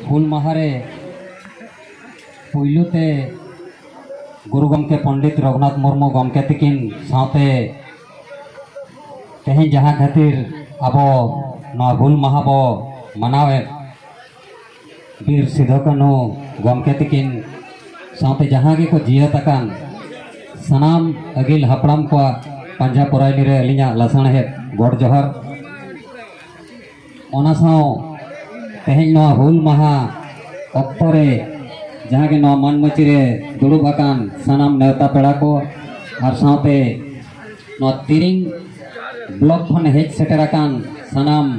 हुल माहारे पुलुते गुरु गमके पंडित रघुनाथ मुर्मू गमके तकिन साथे तेहें जहाँ खातिर अब हुल माहा बो मनावे बीर सिधो कान्हू गमके तकिन साथे जहाँ के को जियतकान सनाम अगिल हपड़ाम को पंजा पुरायनी रे अलिया लसण है गोड़ जोहर ओना साव तेहें नवा हुल माहा अक्तो रे जहाँ के नवा मनमुची रे दुड़ुब आकान सनाम नेवता पेड़ा को और साथे नवा तिरिंग ब्लॉक खन हेज सेटराकान सनाम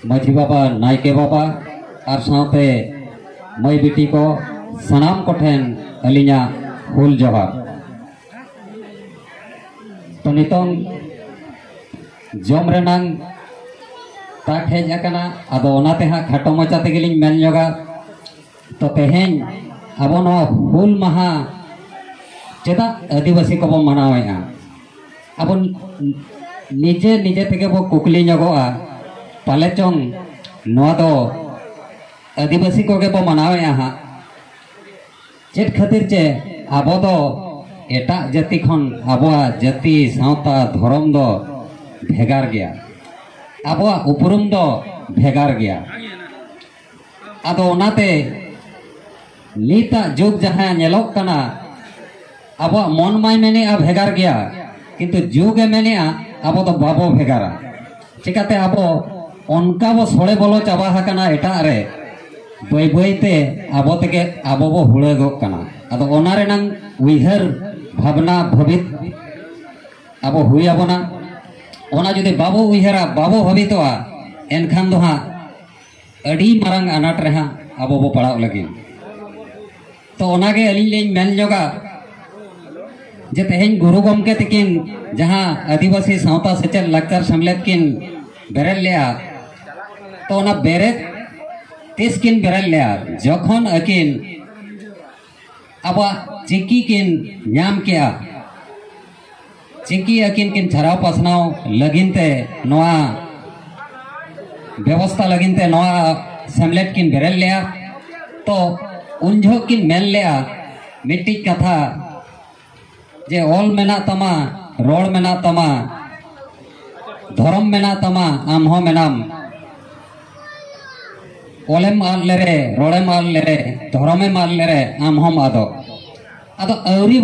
माझी बाबा नायके बाबा और साथे मई बिटी को सनाम को ठेन अलिया हुल जोहर तो नितों जम रेनांग ताक हेज आकाना आदो ओनाते हाँ खाटो मचा तेगेलिंग मेन जोगा तो तेहें अब हुल माहा चेदा आदिवासी को बो मनावेगा अब निजे निजे तेगे बो कुकली नगोआ पाले चोंग नोआ दो आदिवासी को के बो मनावेगा हाँ चेत खातिर चे अब दो एटा जाति खन आबोआ जाति सावता धर्म दो भेगार गया आबोआ उपरुम दो भेगार गया आदो ओनाते नीता जुग जहाँ नेलोक कना अब मन माय मेने भेगार गया किंतु जुगे मेने अब तो बाबो भेगारा चिकाते अब उनका बो सोड़े बोलो चाबा हकना एटा रे बई बईते अब तेगे अब बो हुड़े गोक कना आदो ओना रेनांग उइहर भावना भवित अब हुई आबोना ओना जुदि बाबो उइहरा बाबो भवितोआ एनखान दो हाँ अड़ी मारंग अनाट रे हाँ अब बो पड़ाव लगी तो ओनागे अलिंग लें मेन जोगा जे तेहें गुरु गमके तकिन जहाँ आदिवासी सावता सेचेद लाक्चर समलेद किन बेरेल लिया तो ओना बेरेद तीस किन बेरेल लिया जखन अकिन अब चिकी किन नाम किया चिकी अकिन किन छराव पसनाव लगिनते नोआ व्यवस्था लगिनते नोआ समलेद किन बेरेल लिया तो उनझो किन मेन लिया मिट्टी कथा जे ओल मेना तमा रोड मेना तमा धर्म मेना तमा आम हो मेनाम ओलेम आल लेरे रोड़े माल लेरे धर्मे माल लेरे आम हम आदो आदो अवरी